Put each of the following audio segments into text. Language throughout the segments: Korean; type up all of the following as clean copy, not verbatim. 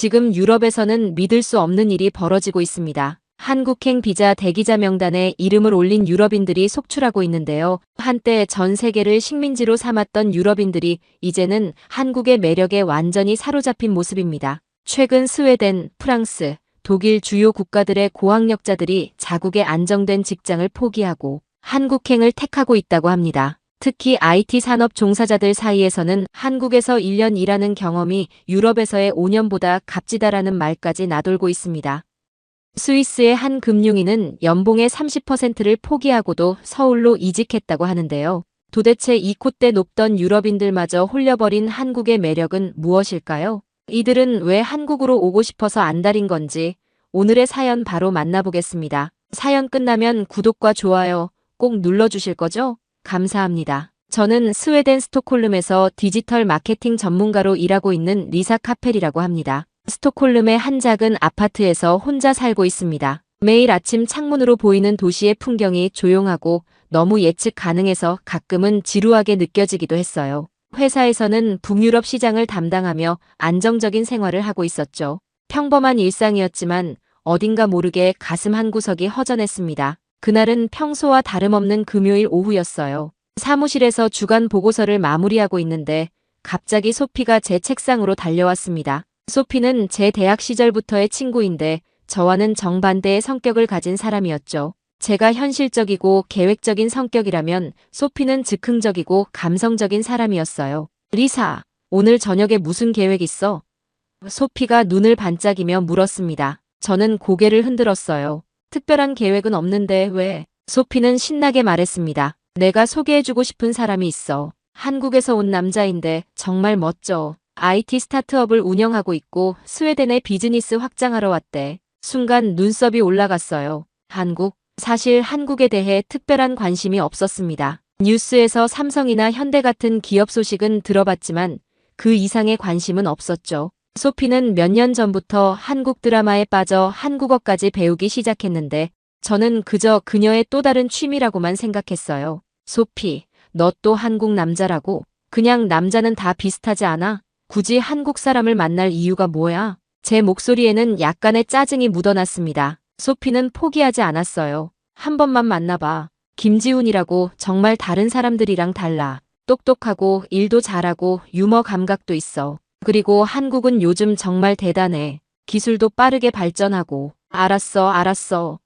지금 유럽에서는 믿을 수 없는 일이 벌어지고 있습니다. 한국행 비자 대기자 명단에 이름을 올린 유럽인들이 속출하고 있는데요. 한때 전 세계를 식민지로 삼았던 유럽인들이 이제는 한국의 매력에 완전히 사로잡힌 모습입니다. 최근 스웨덴, 프랑스, 독일 주요 국가들의 고학력자들이 자국의 안정된 직장을 포기하고 한국행을 택하고 있다고 합니다. 특히 IT 산업 종사자들 사이에서는 한국에서 1년 일하는 경험이 유럽에서의 5년보다 값지다라는 말까지 나돌고 있습니다. 스위스의 한 금융인은 연봉의 30%를 포기하고도 서울로 이직했다고 하는데요. 도대체 이 콧대 높던 유럽인들마저 홀려버린 한국의 매력은 무엇일까요? 이들은 왜 한국으로 오고 싶어서 안달인 건지 오늘의 사연 바로 만나보겠습니다. 사연 끝나면 구독과 좋아요 꼭 눌러주실 거죠? 감사합니다. 저는 스웨덴 스톡홀름에서 디지털 마케팅 전문가로 일하고 있는 리사 카펠이라고 합니다. 스톡홀름의 한 작은 아파트에서 혼자 살고 있습니다. 매일 아침 창문으로 보이는 도시의 풍경이 조용하고 너무 예측 가능해서 가끔은 지루하게 느껴지기도 했어요. 회사에서는 북유럽 시장을 담당하며 안정적인 생활을 하고 있었죠. 평범한 일상이었지만 어딘가 모르게 가슴 한구석이 허전했습니다. 그날은 평소와 다름없는 금요일 오후였어요. 사무실에서 주간 보고서를 마무리하고 있는데 갑자기 소피가 제 책상으로 달려왔습니다. 소피는 제 대학 시절부터의 친구인데 저와는 정반대의 성격을 가진 사람이었죠. 제가 현실적이고 계획적인 성격이라면 소피는 즉흥적이고 감성적인 사람이었어요. 리사, 오늘 저녁에 무슨 계획 있어? 소피가 눈을 반짝이며 물었습니다. 저는 고개를 흔들었어요. 특별한 계획은 없는데 왜? 소피는 신나게 말했습니다. 내가 소개해주고 싶은 사람이 있어. 한국에서 온 남자인데 정말 멋져. IT 스타트업을 운영하고 있고 스웨덴에 비즈니스 확장하러 왔대. 순간 눈썹이 올라갔어요. 한국? 사실 한국에 대해 특별한 관심이 없었습니다. 뉴스에서 삼성이나 현대 같은 기업 소식은 들어봤지만 그 이상의 관심은 없었죠. 소피는 몇 년 전부터 한국 드라마에 빠져 한국어까지 배우기 시작했는데 저는 그저 그녀의 또 다른 취미라고만 생각했어요. 소피, 너 또 한국 남자라고? 그냥 남자는 다 비슷하지 않아? 굳이 한국 사람을 만날 이유가 뭐야? 제 목소리에는 약간의 짜증이 묻어났습니다. 소피는 포기하지 않았어요. 한 번만 만나봐. 김지훈이라고 정말 다른 사람들이랑 달라. 똑똑하고 일도 잘하고 유머 감각도 있어. 그리고 한국은 요즘 정말 대단해. 기술도 빠르게 발전하고. 알았어.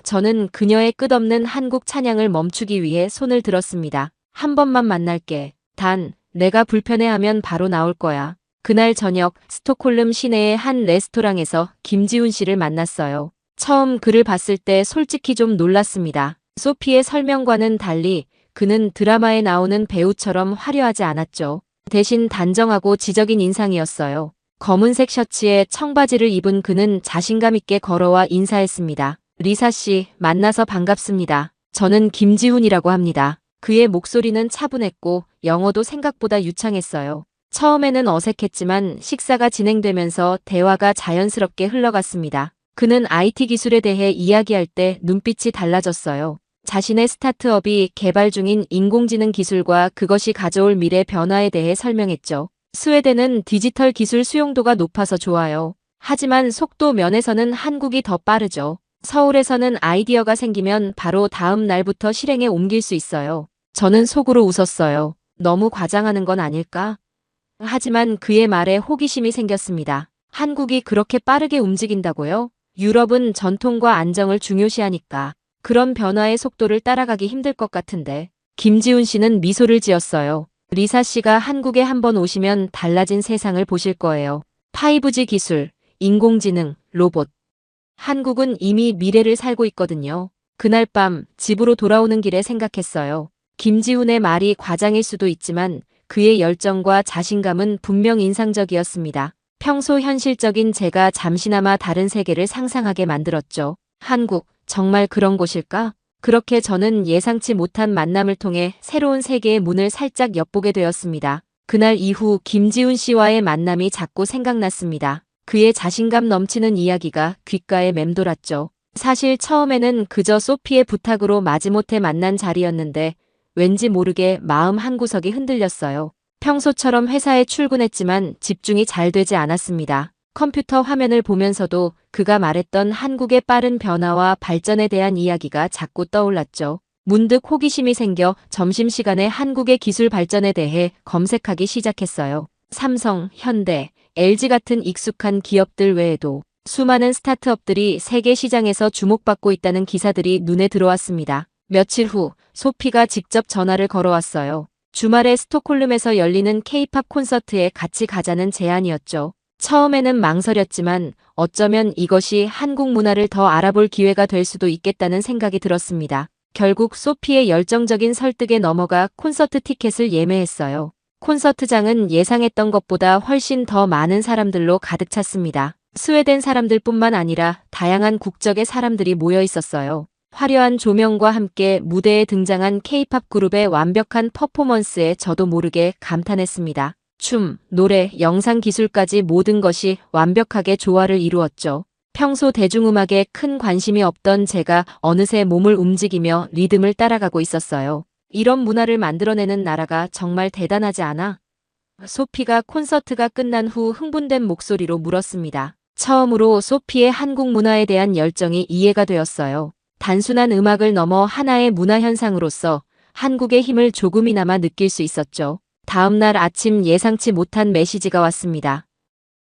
저는 그녀의 끝없는 한국 찬양을 멈추기 위해 손을 들었습니다. 한 번만 만날게. 단, 내가 불편해하면 바로 나올 거야. 그날 저녁 스톡홀름 시내의 한 레스토랑에서 김지훈 씨를 만났어요. 처음 그를 봤을 때 솔직히 좀 놀랐습니다. 소피의 설명과는 달리 그는 드라마에 나오는 배우처럼 화려하지 않았죠. 대신 단정하고 지적인 인상이었어요. 검은색 셔츠에 청바지를 입은 그는 자신감 있게 걸어와 인사했습니다. 리사 씨, 만나서 반갑습니다. 저는 김지훈이라고 합니다. 그의 목소리는 차분했고 영어도 생각보다 유창했어요. 처음에는 어색했지만 식사가 진행되면서 대화가 자연스럽게 흘러갔습니다. 그는 IT 기술에 대해 이야기할 때 눈빛이 달라졌어요. 자신의 스타트업이 개발 중인 인공지능 기술과 그것이 가져올 미래 변화에 대해 설명했죠. 스웨덴은 디지털 기술 수용도가 높아서 좋아요. 하지만 속도 면에서는 한국이 더 빠르죠. 서울에서는 아이디어가 생기면 바로 다음 날부터 실행에 옮길 수 있어요. 저는 속으로 웃었어요. 너무 과장하는 건 아닐까? 하지만 그의 말에 호기심이 생겼습니다. 한국이 그렇게 빠르게 움직인다고요? 유럽은 전통과 안정을 중요시하니까. 그런 변화의 속도를 따라가기 힘들 것 같은데. 김지훈 씨는 미소를 지었어요. 리사 씨가 한국에 한번 오시면 달라진 세상을 보실 거예요. 5G 기술, 인공지능, 로봇. 한국은 이미 미래를 살고 있거든요. 그날 밤 집으로 돌아오는 길에 생각했어요. 김지훈의 말이 과장일 수도 있지만 그의 열정과 자신감은 분명 인상적이었습니다. 평소 현실적인 제가 잠시나마 다른 세계를 상상하게 만들었죠. 한국, 정말 그런 곳일까? 그렇게 저는 예상치 못한 만남을 통해 새로운 세계의 문을 살짝 엿보게 되었습니다. 그날 이후 김지훈 씨와의 만남이 자꾸 생각났습니다. 그의 자신감 넘치는 이야기가 귓가에 맴돌았죠. 사실 처음에는 그저 소피의 부탁으로 마지못해 만난 자리였는데 왠지 모르게 마음 한구석이 흔들렸어요. 평소처럼 회사에 출근했지만 집중이 잘 되지 않았습니다. 컴퓨터 화면을 보면서도 그가 말했던 한국의 빠른 변화와 발전에 대한 이야기가 자꾸 떠올랐죠. 문득 호기심이 생겨 점심시간에 한국의 기술 발전에 대해 검색하기 시작했어요. 삼성, 현대, LG 같은 익숙한 기업들 외에도 수많은 스타트업들이 세계 시장에서 주목받고 있다는 기사들이 눈에 들어왔습니다. 며칠 후 소피가 직접 전화를 걸어왔어요. 주말에 스톡홀름에서 열리는 K-팝 콘서트에 같이 가자는 제안이었죠. 처음에는 망설였지만 어쩌면 이것이 한국 문화를 더 알아볼 기회가 될 수도 있겠다는 생각이 들었습니다. 결국 소피의 열정적인 설득에 넘어가 콘서트 티켓을 예매했어요. 콘서트장은 예상했던 것보다 훨씬 더 많은 사람들로 가득 찼습니다. 스웨덴 사람들뿐만 아니라 다양한 국적의 사람들이 모여 있었어요. 화려한 조명과 함께 무대에 등장한 K-팝 그룹의 완벽한 퍼포먼스에 저도 모르게 감탄했습니다. 춤, 노래, 영상 기술까지 모든 것이 완벽하게 조화를 이루었죠. 평소 대중음악에 큰 관심이 없던 제가 어느새 몸을 움직이며 리듬을 따라가고 있었어요. 이런 문화를 만들어내는 나라가 정말 대단하지 않아? 소피가 콘서트가 끝난 후 흥분된 목소리로 물었습니다. 처음으로 소피의 한국 문화에 대한 열정이 이해가 되었어요. 단순한 음악을 넘어 하나의 문화 현상으로서 한국의 힘을 조금이나마 느낄 수 있었죠. 다음 날 아침 예상치 못한 메시지가 왔습니다.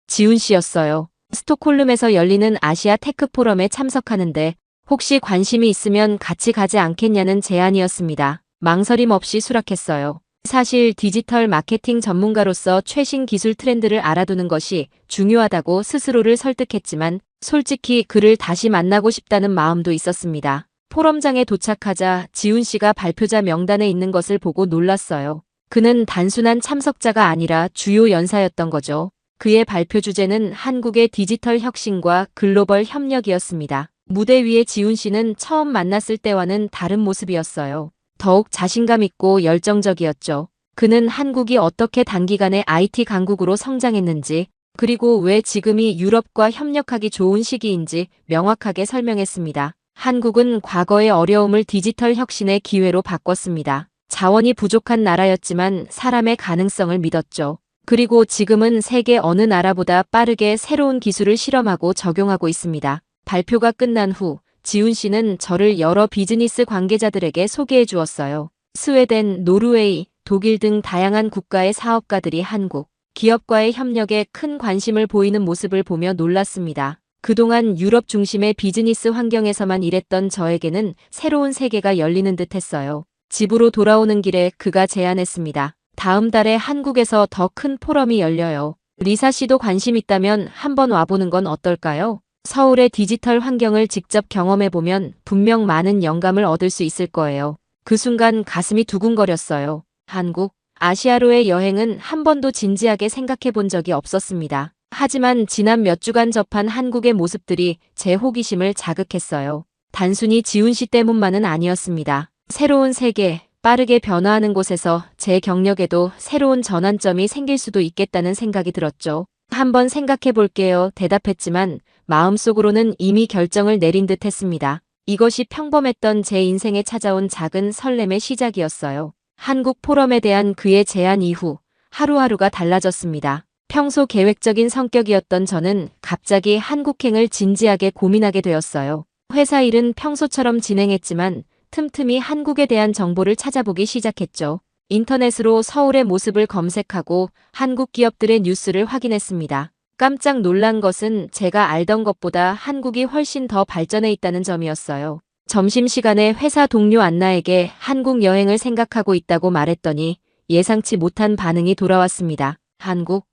지훈 씨였어요. 스톡홀름에서 열리는 아시아 테크 포럼에 참석하는데 혹시 관심이 있으면 같이 가지 않겠냐는 제안이었습니다. 망설임 없이 수락했어요. 사실 디지털 마케팅 전문가로서 최신 기술 트렌드를 알아두는 것이 중요하다고 스스로를 설득했지만 솔직히 그를 다시 만나고 싶다는 마음도 있었습니다. 포럼장에 도착하자 지훈 씨가 발표자 명단에 있는 것을 보고 놀랐어요. 그는 단순한 참석자가 아니라 주요 연사였던 거죠. 그의 발표 주제는 한국의 디지털 혁신과 글로벌 협력이었습니다. 무대 위의 지훈 씨는 처음 만났을 때와는 다른 모습이었어요. 더욱 자신감 있고 열정적이었죠. 그는 한국이 어떻게 단기간에 IT 강국으로 성장했는지, 그리고 왜 지금이 유럽과 협력하기 좋은 시기인지 명확하게 설명했습니다. 한국은 과거의 어려움을 디지털 혁신의 기회로 바꿨습니다. 자원이 부족한 나라였지만 사람의 가능성을 믿었죠. 그리고 지금은 세계 어느 나라보다 빠르게 새로운 기술을 실험하고 적용하고 있습니다. 발표가 끝난 후 지훈 씨는 저를 여러 비즈니스 관계자들에게 소개해 주었어요. 스웨덴, 노르웨이, 독일 등 다양한 국가의 사업가들이 한국 기업과의 협력에 큰 관심을 보이는 모습을 보며 놀랐습니다. 그동안 유럽 중심의 비즈니스 환경에서만 일했던 저에게는 새로운 세계가 열리는 듯 했어요. 집으로 돌아오는 길에 그가 제안했습니다. 다음 달에 한국에서 더 큰 포럼이 열려요. 리사 씨도 관심 있다면 한번 와보는 건 어떨까요? 서울의 디지털 환경을 직접 경험해보면 분명 많은 영감을 얻을 수 있을 거예요. 그 순간 가슴이 두근거렸어요. 한국, 아시아로의 여행은 한 번도 진지하게 생각해 본 적이 없었습니다. 하지만 지난 몇 주간 접한 한국의 모습들이 제 호기심을 자극했어요. 단순히 지훈 씨 때문만은 아니었습니다. 새로운 세계, 빠르게 변화하는 곳에서 제 경력에도 새로운 전환점이 생길 수도 있겠다는 생각이 들었죠. 한번 생각해 볼게요. 대답했지만 마음속으로는 이미 결정을 내린 듯 했습니다. 이것이 평범했던 제 인생에 찾아온 작은 설렘의 시작이었어요. 한국 포럼에 대한 그의 제안 이후 하루하루가 달라졌습니다. 평소 계획적인 성격이었던 저는 갑자기 한국행을 진지하게 고민하게 되었어요. 회사 일은 평소처럼 진행했지만 틈틈이 한국에 대한 정보를 찾아보기 시작했죠. 인터넷으로 서울의 모습을 검색하고 한국 기업들의 뉴스를 확인했습니다. 깜짝 놀란 것은 제가 알던 것보다 한국이 훨씬 더 발전해 있다는 점이었어요. 점심시간에 회사 동료 안나에게 한국 여행을 생각하고 있다고 말했더니 예상치 못한 반응이 돌아왔습니다. 한국?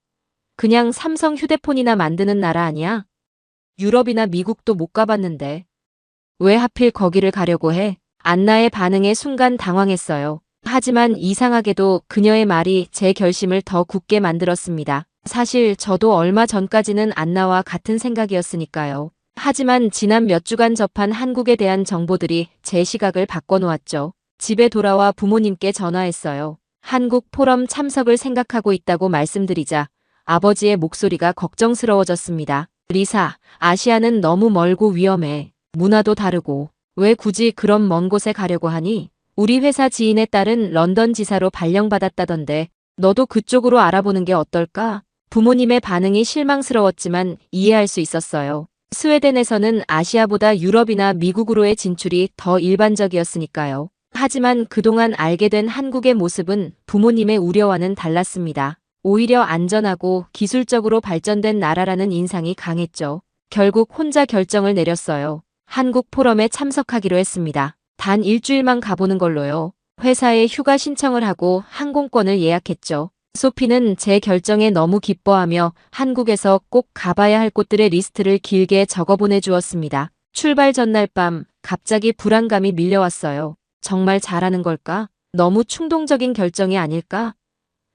그냥 삼성 휴대폰이나 만드는 나라 아니야? 유럽이나 미국도 못 가봤는데. 왜 하필 거기를 가려고 해? 안나의 반응에 순간 당황했어요. 하지만 이상하게도 그녀의 말이 제 결심을 더 굳게 만들었습니다. 사실 저도 얼마 전까지는 안나와 같은 생각이었으니까요. 하지만 지난 몇 주간 접한 한국에 대한 정보들이 제 시각을 바꿔놓았죠. 집에 돌아와 부모님께 전화했어요. 한국 포럼 참석을 생각하고 있다고 말씀드리자 아버지의 목소리가 걱정스러워졌습니다. 리사, 아시아는 너무 멀고 위험해. 문화도 다르고. 왜 굳이 그런 먼 곳에 가려고 하니? 우리 회사 지인의 딸은 런던 지사로 발령받았다던데 너도 그쪽으로 알아보는 게 어떨까? 부모님의 반응이 실망스러웠지만 이해할 수 있었어요. 스웨덴에서는 아시아보다 유럽이나 미국으로의 진출이 더 일반적이었으니까요. 하지만 그동안 알게 된 한국의 모습은 부모님의 우려와는 달랐습니다. 오히려 안전하고 기술적으로 발전된 나라라는 인상이 강했죠. 결국 혼자 결정을 내렸어요. 한국 포럼에 참석하기로 했습니다. 단 일주일만 가보는 걸로요. 회사에 휴가 신청을 하고 항공권을 예약했죠. 소피는 제 결정에 너무 기뻐하며 한국에서 꼭 가봐야 할 곳들의 리스트를 길게 적어 보내주었습니다. 출발 전날 밤 갑자기 불안감이 밀려왔어요. 정말 잘하는 걸까? 너무 충동적인 결정이 아닐까?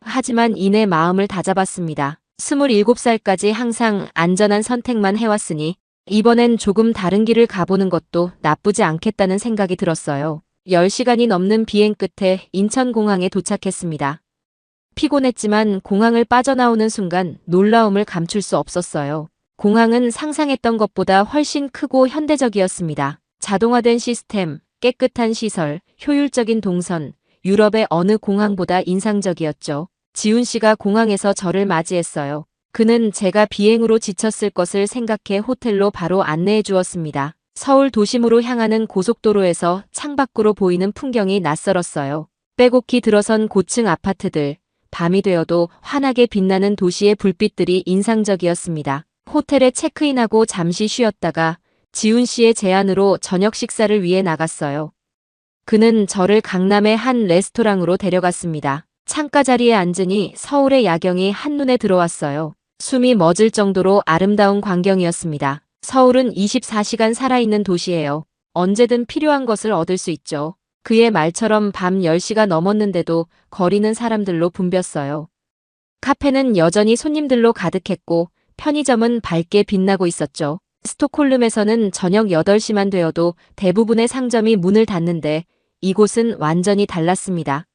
하지만 이내 마음을 다잡았습니다. 27살까지 항상 안전한 선택만 해왔으니 이번엔 조금 다른 길을 가보는 것도 나쁘지 않겠다는 생각이 들었어요. 10시간이 넘는 비행 끝에 인천공항에 도착했습니다. 피곤했지만 공항을 빠져나오는 순간 놀라움을 감출 수 없었어요. 공항은 상상했던 것보다 훨씬 크고 현대적이었습니다. 자동화된 시스템, 깨끗한 시설, 효율적인 동선, 유럽의 어느 공항보다 인상적이었죠. 지훈 씨가 공항에서 저를 맞이했어요. 그는 제가 비행으로 지쳤을 것을 생각해 호텔로 바로 안내해 주었습니다. 서울 도심으로 향하는 고속도로에서 창밖으로 보이는 풍경이 낯설었어요. 빼곡히 들어선 고층 아파트들, 밤이 되어도 환하게 빛나는 도시의 불빛들이 인상적이었습니다. 호텔에 체크인하고 잠시 쉬었다가 지훈 씨의 제안으로 저녁 식사를 위해 나갔어요. 그는 저를 강남의 한 레스토랑으로 데려갔습니다. 창가 자리에 앉으니 서울의 야경이 한눈에 들어왔어요. 숨이 멎을 정도로 아름다운 광경이었습니다. 서울은 24시간 살아있는 도시예요. 언제든 필요한 것을 얻을 수 있죠. 그의 말처럼 밤 10시가 넘었는데도 거리는 사람들로 붐볐어요. 카페는 여전히 손님들로 가득했고 편의점은 밝게 빛나고 있었죠. 스톡홀름에서는 저녁 8시만 되어도 대부분의 상점이 문을 닫는데 이곳은 완전히 달랐습니다.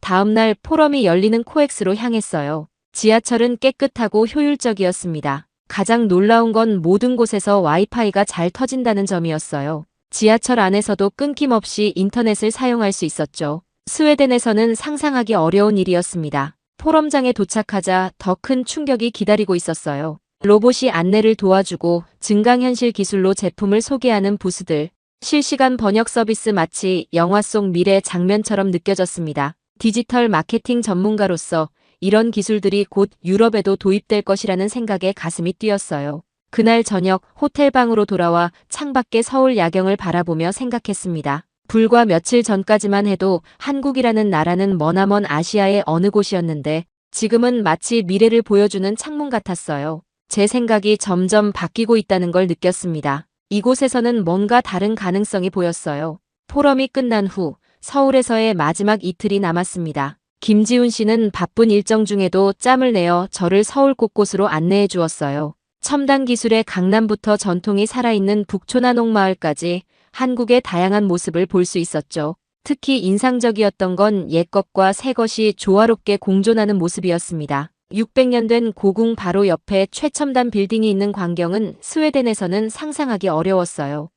다음날 포럼이 열리는 코엑스로 향했어요. 지하철은 깨끗하고 효율적이었습니다. 가장 놀라운 건 모든 곳에서 와이파이가 잘 터진다는 점이었어요. 지하철 안에서도 끊김없이 인터넷을 사용할 수 있었죠. 스웨덴에서는 상상하기 어려운 일이었습니다. 포럼장에 도착하자 더 큰 충격이 기다리고 있었어요. 로봇이 안내를 도와주고 증강현실 기술로 제품을 소개하는 부스들, 실시간 번역 서비스 마치 영화 속 미래 장면처럼 느껴졌습니다. 디지털 마케팅 전문가로서 이런 기술들이 곧 유럽에도 도입될 것이라는 생각에 가슴이 뛰었어요. 그날 저녁 호텔 방으로 돌아와 창밖의 서울 야경을 바라보며 생각했습니다. 불과 며칠 전까지만 해도 한국이라는 나라는 머나먼 아시아의 어느 곳이었는데 지금은 마치 미래를 보여주는 창문 같았어요. 제 생각이 점점 바뀌고 있다는 걸 느꼈습니다. 이곳에서는 뭔가 다른 가능성이 보였어요. 포럼이 끝난 후 서울에서의 마지막 이틀이 남았습니다. 김지훈 씨는 바쁜 일정 중에도 짬을 내어 저를 서울 곳곳으로 안내해 주었어요. 첨단 기술의 강남부터 전통이 살아있는 북촌한옥마을까지 한국의 다양한 모습을 볼 수 있었죠. 특히 인상적이었던 건 옛것과 새것이 조화롭게 공존하는 모습이었습니다. 600년 된 고궁 바로 옆에 최첨단 빌딩이 있는 광경은 스웨덴에서는 상상하기 어려웠어요.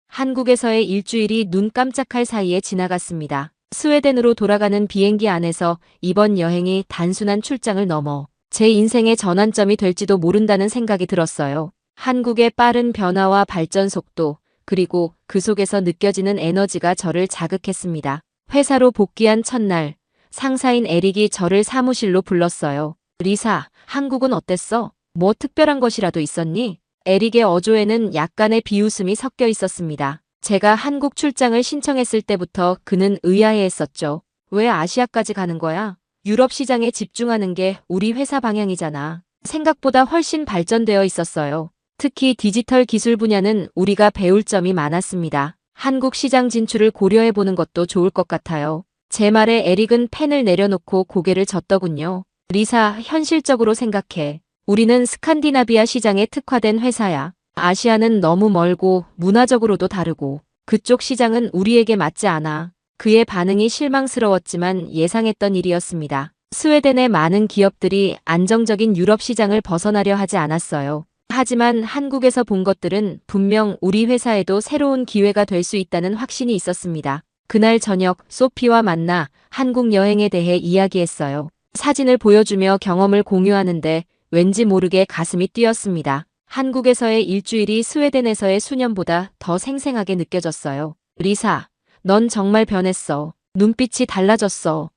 한국에서의 일주일이 눈 깜짝할 사이에 지나갔습니다. 스웨덴으로 돌아가는 비행기 안에서 이번 여행이 단순한 출장을 넘어 제 인생의 전환점이 될지도 모른다는 생각이 들었어요. 한국의 빠른 변화와 발전 속도, 그리고 그 속에서 느껴지는 에너지가 저를 자극했습니다. 회사로 복귀한 첫날, 상사인 에릭이 저를 사무실로 불렀어요. 리사, 한국은 어땠어? 뭐 특별한 것이라도 있었니? 에릭의 어조에는 약간의 비웃음이 섞여 있었습니다. 제가 한국 출장을 신청했을 때부터 그는 의아해했었죠. 왜 아시아까지 가는 거야? 유럽 시장에 집중하는 게 우리 회사 방향이잖아. 생각보다 훨씬 발전되어 있었어요. 특히 디지털 기술 분야는 우리가 배울 점이 많았습니다. 한국 시장 진출을 고려해보는 것도 좋을 것 같아요. 제 말에 에릭은 펜을 내려놓고 고개를 젓더군요. 리사, 현실적으로 생각해. 우리는 스칸디나비아 시장에 특화된 회사야. 아시아는 너무 멀고 문화적으로도 다르고 그쪽 시장은 우리에게 맞지 않아. 그의 반응이 실망스러웠지만 예상했던 일이었습니다. 스웨덴의 많은 기업들이 안정적인 유럽 시장을 벗어나려 하지 않았어요. 하지만 한국에서 본 것들은 분명 우리 회사에도 새로운 기회가 될 수 있다는 확신이 있었습니다. 그날 저녁 소피와 만나 한국 여행에 대해 이야기했어요. 사진을 보여주며 경험을 공유하는데 왠지 모르게 가슴이 뛰었습니다. 한국에서의 일주일이 스웨덴에서의 수년보다 더 생생하게 느껴졌어요. 리사, 넌 정말 변했어. 눈빛이 달라졌어.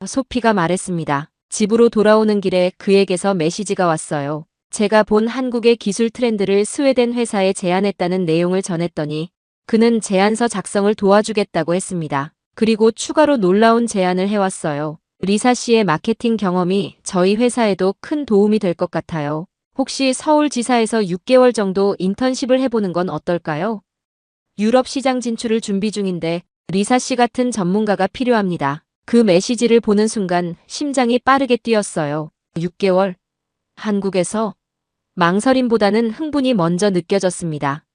소피가 말했습니다. 집으로 돌아오는 길에 그에게서 메시지가 왔어요. 제가 본 한국의 기술 트렌드를 스웨덴 회사에 제안했다는 내용을 전했더니 그는 제안서 작성을 도와주겠다고 했습니다. 그리고 추가로 놀라운 제안을 해왔어요. 리사 씨의 마케팅 경험이 저희 회사에도 큰 도움이 될 것 같아요. 혹시 서울지사에서 6개월 정도 인턴십을 해보는 건 어떨까요? 유럽 시장 진출을 준비 중인데 리사 씨 같은 전문가가 필요합니다. 그 메시지를 보는 순간 심장이 빠르게 뛰었어요. 6개월? 한국에서? 망설임보다는 흥분이 먼저 느껴졌습니다.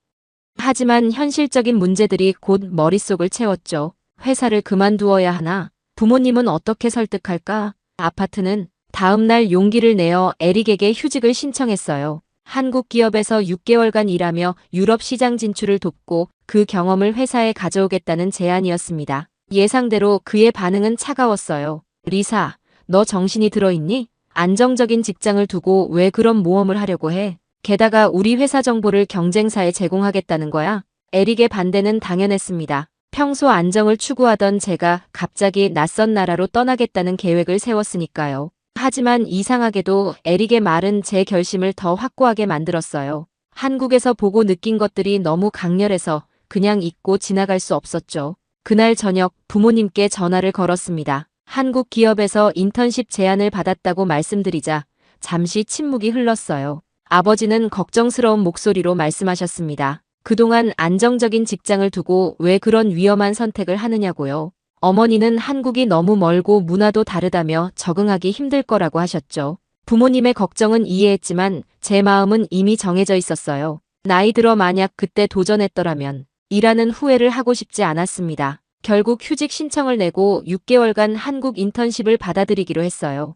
하지만 현실적인 문제들이 곧 머릿속을 채웠죠. 회사를 그만두어야 하나? 부모님은 어떻게 설득할까? 아파트는? 다음 날 용기를 내어 에릭에게 휴직을 신청했어요. 한국 기업에서 6개월간 일하며 유럽 시장 진출을 돕고 그 경험을 회사에 가져오겠다는 제안이었습니다. 예상대로 그의 반응은 차가웠어요. 리사, 너 정신이 들어있니? 안정적인 직장을 두고 왜 그런 모험을 하려고 해? 게다가 우리 회사 정보를 경쟁사에 제공하겠다는 거야? 에릭의 반대는 당연했습니다. 평소 안정을 추구하던 제가 갑자기 낯선 나라로 떠나겠다는 계획을 세웠으니까요. 하지만 이상하게도 에릭의 말은 제 결심을 더 확고하게 만들었어요. 한국에서 보고 느낀 것들이 너무 강렬해서 그냥 잊고 지나갈 수 없었죠. 그날 저녁 부모님께 전화를 걸었습니다. 한국 기업에서 인턴십 제안을 받았다고 말씀드리자 잠시 침묵이 흘렀어요. 아버지는 걱정스러운 목소리로 말씀하셨습니다. 그동안 안정적인 직장을 두고 왜 그런 위험한 선택을 하느냐고요. 어머니는 한국이 너무 멀고 문화도 다르다며 적응하기 힘들 거라고 하셨죠. 부모님의 걱정은 이해했지만 제 마음은 이미 정해져 있었어요. 나이 들어 만약 그때 도전했더라면 일하는 후회를 하고 싶지 않았습니다. 결국 휴직 신청을 내고 6개월간 한국 인턴십을 받아들이기로 했어요.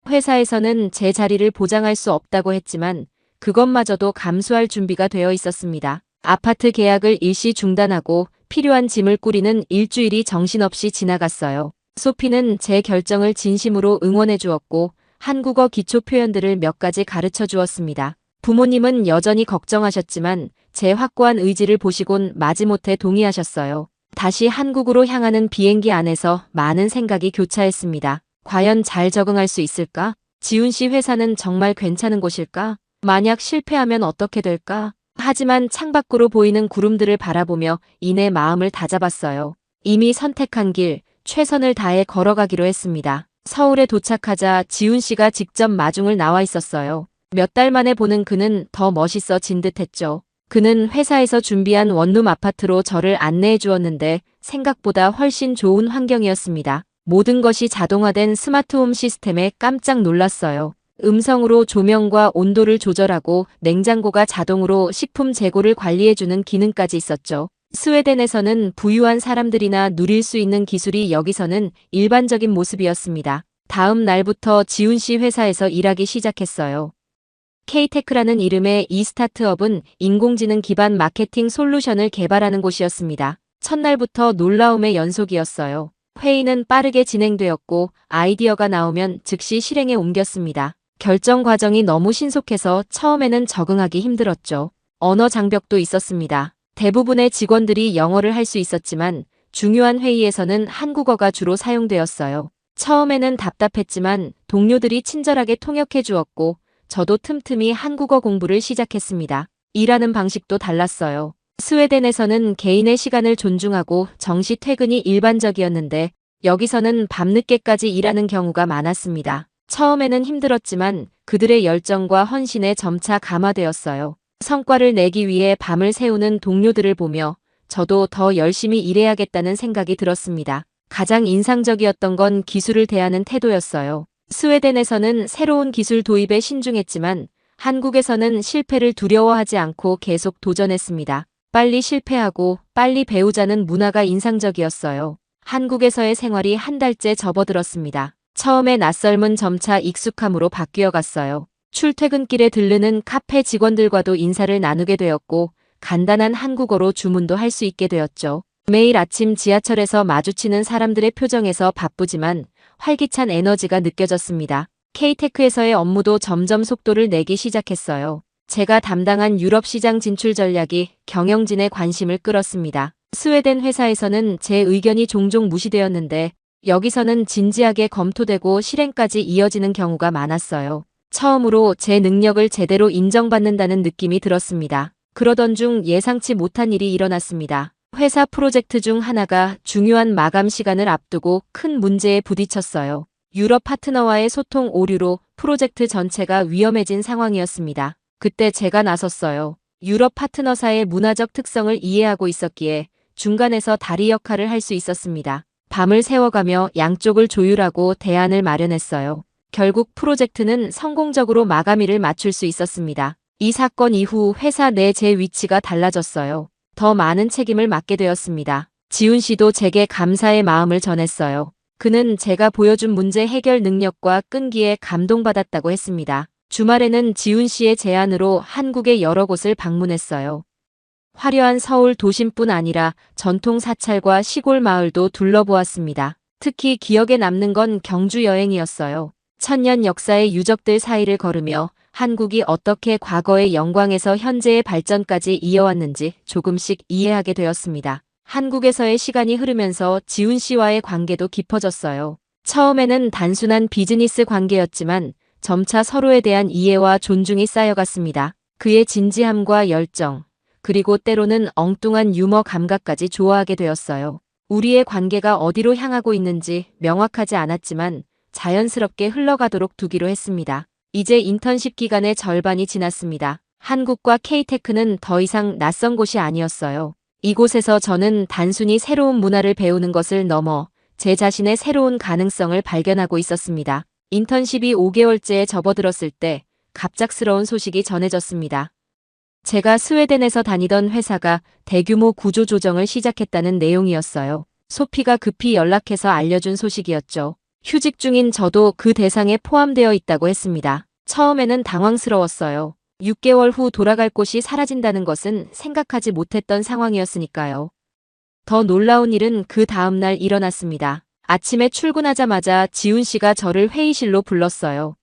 회사에서는 제 자리를 보장할 수 없다고 했지만 그것마저도 감수할 준비가 되어 있었습니다. 아파트 계약을 일시 중단하고 필요한 짐을 꾸리는 일주일이 정신없이 지나갔어요. 소피는 제 결정을 진심으로 응원해 주었고 한국어 기초 표현들을 몇 가지 가르쳐 주었습니다. 부모님은 여전히 걱정하셨지만 제 확고한 의지를 보시곤 마지못해 동의하셨어요. 다시 한국으로 향하는 비행기 안에서 많은 생각이 교차했습니다. 과연 잘 적응할 수 있을까? 지훈 씨 회사는 정말 괜찮은 곳일까? 만약 실패하면 어떻게 될까? 하지만 창밖으로 보이는 구름들을 바라보며 이내 마음을 다잡았어요. 이미 선택한 길, 최선을 다해 걸어가기로 했습니다. 서울에 도착하자 지훈 씨가 직접 마중을 나와 있었어요. 몇 달 만에 보는 그는 더 멋있어진 듯했죠. 그는 회사에서 준비한 원룸 아파트로 저를 안내해 주었는데 생각보다 훨씬 좋은 환경이었습니다. 모든 것이 자동화된 스마트홈 시스템에 깜짝 놀랐어요. 음성으로 조명과 온도를 조절하고 냉장고가 자동으로 식품 재고를 관리해주는 기능까지 있었죠. 스웨덴에서는 부유한 사람들이나 누릴 수 있는 기술이 여기서는 일반적인 모습이었습니다. 다음 날부터 지훈 씨 회사에서 일하기 시작했어요. K-테크라는 이름의 이 스타트업은 인공지능 기반 마케팅 솔루션을 개발하는 곳이었습니다. 첫날부터 놀라움의 연속이었어요. 회의는 빠르게 진행되었고 아이디어가 나오면 즉시 실행에 옮겼습니다. 결정 과정이 너무 신속해서 처음에는 적응하기 힘들었죠. 언어 장벽도 있었습니다. 대부분의 직원들이 영어를 할 수 있었지만 중요한 회의에서는 한국어가 주로 사용되었어요. 처음에는 답답했지만 동료들이 친절하게 통역해 주었고 저도 틈틈이 한국어 공부를 시작했습니다. 일하는 방식도 달랐어요. 스웨덴에서는 개인의 시간을 존중하고 정시 퇴근이 일반적이었는데 여기서는 밤늦게까지 일하는 경우가 많았습니다. 처음에는 힘들었지만 그들의 열정과 헌신에 점차 감화되었어요. 성과를 내기 위해 밤을 새우는 동료들을 보며 저도 더 열심히 일해야겠다는 생각이 들었습니다. 가장 인상적이었던 건 기술을 대하는 태도였어요. 스웨덴에서는 새로운 기술 도입에 신중했지만 한국에서는 실패를 두려워하지 않고 계속 도전했습니다. 빨리 실패하고 빨리 배우자는 문화가 인상적이었어요. 한국에서의 생활이 한 달째 접어들었습니다. 처음에 낯설면 점차 익숙함으로 바뀌어 갔어요. 출퇴근길에 들르는 카페 직원들과도 인사를 나누게 되었고 간단한 한국어로 주문도 할 수 있게 되었죠. 매일 아침 지하철에서 마주치는 사람들의 표정에서 바쁘지만 활기찬 에너지가 느껴졌습니다. K테크에서의 업무도 점점 속도를 내기 시작했어요. 제가 담당한 유럽 시장 진출 전략이 경영진의 관심을 끌었습니다. 스웨덴 회사에서는 제 의견이 종종 무시되었는데 여기서는 진지하게 검토되고 실행까지 이어지는 경우가 많았어요. 처음으로 제 능력을 제대로 인정받는다는 느낌이 들었습니다. 그러던 중 예상치 못한 일이 일어났습니다. 회사 프로젝트 중 하나가 중요한 마감 시간을 앞두고 큰 문제에 부딪혔어요. 유럽 파트너와의 소통 오류로 프로젝트 전체가 위험해진 상황이었습니다. 그때 제가 나섰어요. 유럽 파트너사의 문화적 특성을 이해하고 있었기에 중간에서 다리 역할을 할 수 있었습니다. 밤을 새워가며 양쪽을 조율하고 대안을 마련했어요. 결국 프로젝트는 성공적으로 마감일을 맞출 수 있었습니다. 이 사건 이후 회사 내 제 위치가 달라졌어요. 더 많은 책임을 맡게 되었습니다. 지훈 씨도 제게 감사의 마음을 전했어요. 그는 제가 보여준 문제 해결 능력과 끈기에 감동받았다고 했습니다. 주말에는 지훈 씨의 제안으로 한국의 여러 곳을 방문했어요. 화려한 서울 도심뿐 아니라 전통 사찰과 시골 마을도 둘러보았습니다. 특히 기억에 남는 건 경주 여행이었어요. 천년 역사의 유적들 사이를 걸으며 한국이 어떻게 과거의 영광에서 현재의 발전까지 이어왔는지 조금씩 이해하게 되었습니다. 한국에서의 시간이 흐르면서 지훈 씨와의 관계도 깊어졌어요. 처음에는 단순한 비즈니스 관계였지만 점차 서로에 대한 이해와 존중이 쌓여갔습니다. 그의 진지함과 열정, 그리고 때로는 엉뚱한 유머 감각까지 좋아하게 되었어요. 우리의 관계가 어디로 향하고 있는지 명확하지 않았지만 자연스럽게 흘러가도록 두기로 했습니다. 이제 인턴십 기간의 절반이 지났습니다. 한국과 K테크는 더 이상 낯선 곳이 아니었어요. 이곳에서 저는 단순히 새로운 문화를 배우는 것을 넘어 제 자신의 새로운 가능성을 발견하고 있었습니다. 인턴십이 5개월째에 접어들었을 때 갑작스러운 소식이 전해졌습니다. 제가 스웨덴에서 다니던 회사가 대규모 구조조정을 시작했다는 내용이었어요. 소피가 급히 연락해서 알려준 소식이었죠. 휴직 중인 저도 그 대상에 포함되어 있다고 했습니다. 처음에는 당황스러웠어요. 6개월 후 돌아갈 곳이 사라진다는 것은 생각하지 못했던 상황이었으니까요. 더 놀라운 일은 그 다음 날 일어났습니다. 아침에 출근하자마자 지훈 씨가 저를 회의실로 불렀어요.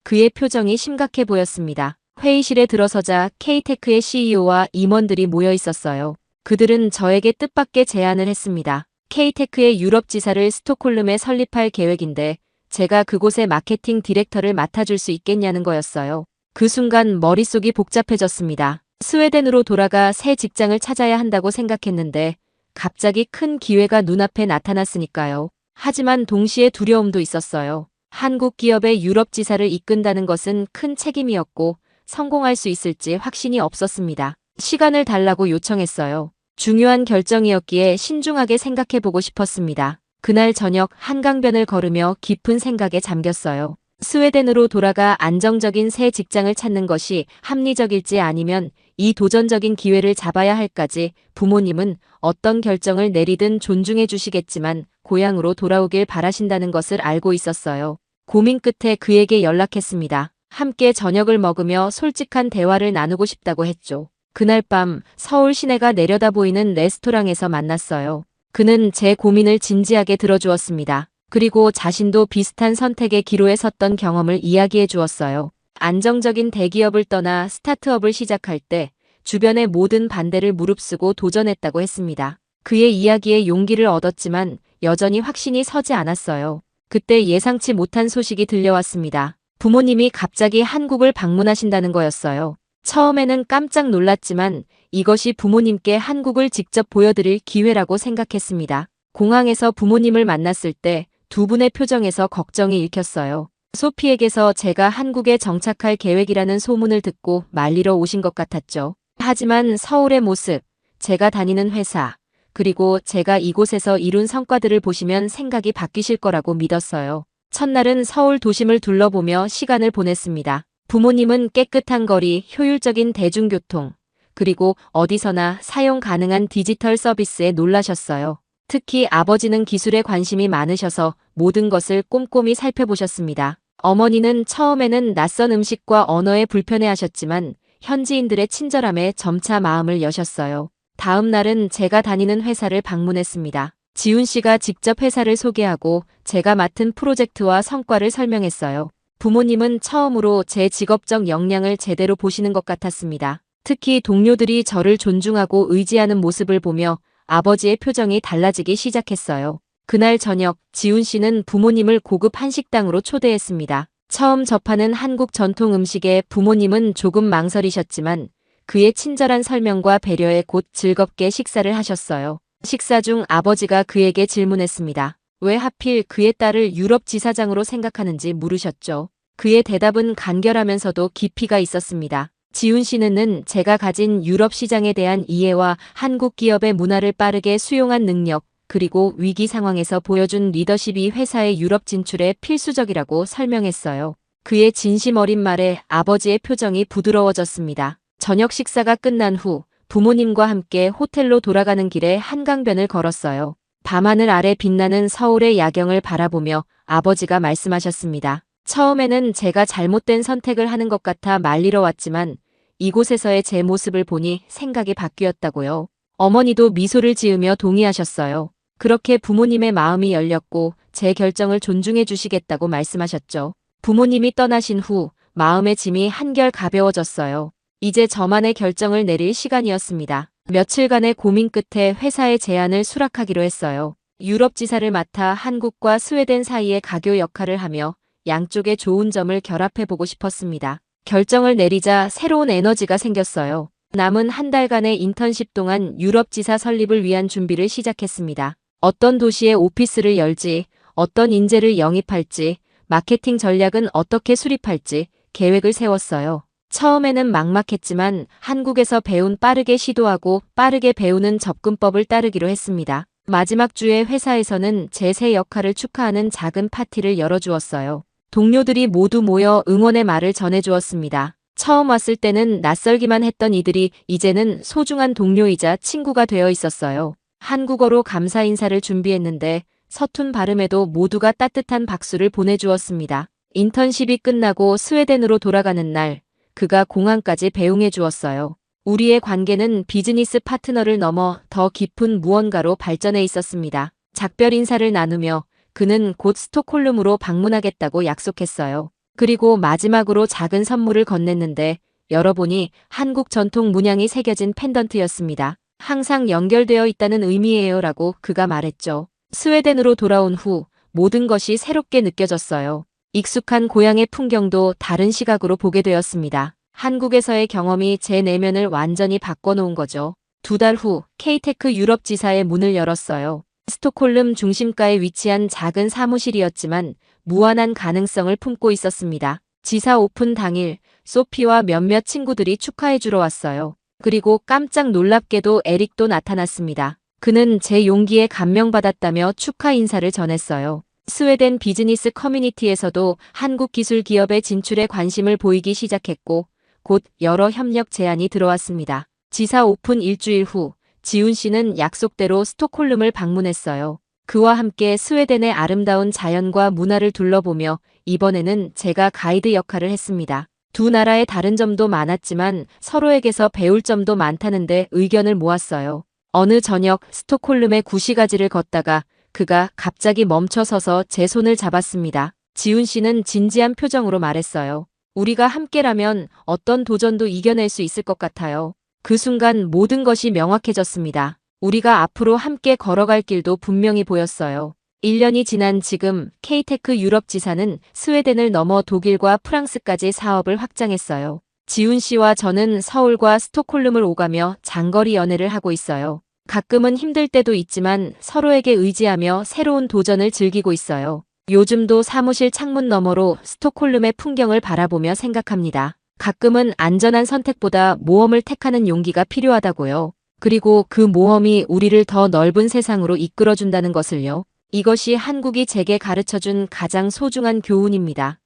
그의 표정이 심각해 보였습니다. 회의실에 들어서자 K테크의 CEO와 임원들이 모여 있었어요. 그들은 저에게 뜻밖의 제안을 했습니다. K테크의 유럽 지사를 스톡홀름에 설립할 계획인데 제가 그곳의 마케팅 디렉터를 맡아줄 수 있겠냐는 거였어요. 그 순간 머릿속이 복잡해졌습니다. 스웨덴으로 돌아가 새 직장을 찾아야 한다고 생각했는데 갑자기 큰 기회가 눈앞에 나타났으니까요. 하지만 동시에 두려움도 있었어요. 한국 기업의 유럽 지사를 이끈다는 것은 큰 책임이었고 성공할 수 있을지 확신이 없었습니다. 시간을 달라고 요청했어요. 중요한 결정이었기에 신중하게 생각해보고 싶었습니다. 그날 저녁 한강변을 걸으며 깊은 생각에 잠겼어요. 스웨덴으로 돌아가 안정적인 새 직장을 찾는 것이 합리적일지 아니면 이 도전적인 기회를 잡아야 할까지 부모님은 어떤 결정을 내리든 존중해 주시겠지만 고향으로 돌아오길 바라신다는 것을 알고 있었어요. 고민 끝에 그에게 연락했습니다. 함께 저녁을 먹으며 솔직한 대화를 나누고 싶다고 했죠. 그날 밤 서울 시내가 내려다 보이는 레스토랑에서 만났어요. 그는 제 고민을 진지하게 들어주었습니다. 그리고 자신도 비슷한 선택의 기로에 섰던 경험을 이야기해 주었어요. 안정적인 대기업을 떠나 스타트업을 시작할 때 주변의 모든 반대를 무릅쓰고 도전했다고 했습니다. 그의 이야기에 용기를 얻었지만 여전히 확신이 서지 않았어요. 그때 예상치 못한 소식이 들려왔습니다. 부모님이 갑자기 한국을 방문하신다는 거였어요. 처음에는 깜짝 놀랐지만 이것이 부모님께 한국을 직접 보여드릴 기회라고 생각했습니다. 공항에서 부모님을 만났을 때 두 분의 표정에서 걱정이 읽혔어요. 소피에게서 제가 한국에 정착할 계획이라는 소문을 듣고 말리러 오신 것 같았죠. 하지만 서울의 모습, 제가 다니는 회사, 그리고 제가 이곳에서 이룬 성과들을 보시면 생각이 바뀌실 거라고 믿었어요. 첫날은 서울 도심을 둘러보며 시간을 보냈습니다. 부모님은 깨끗한 거리, 효율적인 대중교통, 그리고 어디서나 사용 가능한 디지털 서비스에 놀라셨어요. 특히 아버지는 기술에 관심이 많으셔서 모든 것을 꼼꼼히 살펴보셨습니다. 어머니는 처음에는 낯선 음식과 언어에 불편해하셨지만 현지인들의 친절함에 점차 마음을 여셨어요. 다음 날은 제가 다니는 회사를 방문했습니다. 지훈 씨가 직접 회사를 소개하고 제가 맡은 프로젝트와 성과를 설명했어요. 부모님은 처음으로 제 직업적 역량을 제대로 보시는 것 같았습니다. 특히 동료들이 저를 존중하고 의지하는 모습을 보며 아버지의 표정이 달라지기 시작했어요. 그날 저녁 지훈 씨는 부모님을 고급 한식당으로 초대했습니다. 처음 접하는 한국 전통 음식에 부모님은 조금 망설이셨지만 그의 친절한 설명과 배려에 곧 즐겁게 식사를 하셨어요. 식사 중 아버지가 그에게 질문했습니다. 왜 하필 그의 딸을 유럽 지사장으로 생각하는지 물으셨죠. 그의 대답은 간결하면서도 깊이가 있었습니다. 지훈 씨는 제가 가진 유럽 시장에 대한 이해와 한국 기업의 문화를 빠르게 수용한 능력, 그리고 위기 상황에서 보여준 리더십이 회사의 유럽 진출에 필수적이라고 설명했어요. 그의 진심 어린 말에 아버지의 표정이 부드러워졌습니다. 저녁 식사가 끝난 후 부모님과 함께 호텔로 돌아가는 길에 한강변을 걸었어요. 밤하늘 아래 빛나는 서울의 야경을 바라보며 아버지가 말씀하셨습니다. 처음에는 제가 잘못된 선택을 하는 것 같아 말리러 왔지만 이곳에서의 제 모습을 보니 생각이 바뀌었다고요. 어머니도 미소를 지으며 동의하셨어요. 그렇게 부모님의 마음이 열렸고 제 결정을 존중해 주시겠다고 말씀하셨죠. 부모님이 떠나신 후 마음의 짐이 한결 가벼워졌어요. 이제 저만의 결정을 내릴 시간이었습니다. 며칠간의 고민 끝에 회사의 제안을 수락하기로 했어요. 유럽 지사를 맡아 한국과 스웨덴 사이의 가교 역할을 하며 양쪽의 좋은 점을 결합해보고 싶었습니다. 결정을 내리자 새로운 에너지가 생겼어요. 남은 한 달간의 인턴십 동안 유럽 지사 설립을 위한 준비를 시작했습니다. 어떤 도시에 오피스를 열지, 어떤 인재를 영입할지, 마케팅 전략은 어떻게 수립할지 계획을 세웠어요. 처음에는 막막했지만 한국에서 배운 빠르게 시도하고 빠르게 배우는 접근법을 따르기로 했습니다. 마지막 주에 회사에서는 제 새 역할을 축하하는 작은 파티를 열어주었어요. 동료들이 모두 모여 응원의 말을 전해주었습니다. 처음 왔을 때는 낯설기만 했던 이들이 이제는 소중한 동료이자 친구가 되어 있었어요. 한국어로 감사 인사를 준비했는데 서툰 발음에도 모두가 따뜻한 박수를 보내주었습니다. 인턴십이 끝나고 스웨덴으로 돌아가는 날, 그가 공항까지 배웅해 주었어요. 우리의 관계는 비즈니스 파트너를 넘어 더 깊은 무언가로 발전해 있었습니다. 작별 인사를 나누며 그는 곧 스톡홀름으로 방문하겠다고 약속했어요. 그리고 마지막으로 작은 선물을 건넸는데 열어보니 한국 전통 문양이 새겨진 펜던트였습니다. 항상 연결되어 있다는 의미예요 라고 그가 말했죠. 스웨덴으로 돌아온 후 모든 것이 새롭게 느껴졌어요. 익숙한 고향의 풍경도 다른 시각으로 보게 되었습니다. 한국에서의 경험이 제 내면을 완전히 바꿔놓은 거죠. 2달 후 K테크 유럽 지사의 문을 열었어요. 스톡홀름 중심가에 위치한 작은 사무실이었지만 무한한 가능성을 품고 있었습니다. 지사 오픈 당일 소피와 몇몇 친구들이 축하해주러 왔어요. 그리고 깜짝 놀랍게도 에릭도 나타났습니다. 그는 제 용기에 감명받았다며 축하 인사를 전했어요. 스웨덴 비즈니스 커뮤니티에서도 한국 기술 기업의 진출에 관심을 보이기 시작했고 곧 여러 협력 제안이 들어왔습니다. 지사 오픈 일주일 후 지훈 씨는 약속대로 스톡홀름을 방문했어요. 그와 함께 스웨덴의 아름다운 자연과 문화를 둘러보며 이번에는 제가 가이드 역할을 했습니다. 두 나라의 다른 점도 많았지만 서로에게서 배울 점도 많다는데 의견을 모았어요. 어느 저녁 스톡홀름의 구시가지를 걷다가 그가 갑자기 멈춰서서 제 손을 잡았습니다. 지훈 씨는 진지한 표정으로 말했어요. 우리가 함께라면 어떤 도전도 이겨낼 수 있을 것 같아요. 그 순간 모든 것이 명확해졌습니다. 우리가 앞으로 함께 걸어갈 길도 분명히 보였어요. 1년이 지난 지금 K테크 유럽 지사는 스웨덴을 넘어 독일과 프랑스까지 사업을 확장했어요. 지훈 씨와 저는 서울과 스톡홀름을 오가며 장거리 연애를 하고 있어요. 가끔은 힘들 때도 있지만 서로에게 의지하며 새로운 도전을 즐기고 있어요. 요즘도 사무실 창문 너머로 스톡홀름의 풍경을 바라보며 생각합니다. 가끔은 안전한 선택보다 모험을 택하는 용기가 필요하다고요. 그리고 그 모험이 우리를 더 넓은 세상으로 이끌어준다는 것을요. 이것이 한국이 제게 가르쳐준 가장 소중한 교훈입니다.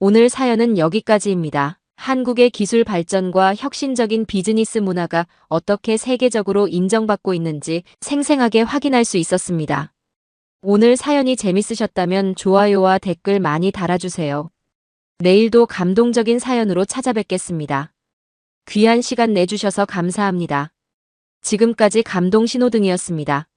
오늘 사연은 여기까지입니다. 한국의 기술 발전과 혁신적인 비즈니스 문화가 어떻게 세계적으로 인정받고 있는지 생생하게 확인할 수 있었습니다. 오늘 사연이 재밌으셨다면 좋아요와 댓글 많이 달아주세요. 내일도 감동적인 사연으로 찾아뵙겠습니다. 귀한 시간 내주셔서 감사합니다. 지금까지 감동신호등이었습니다.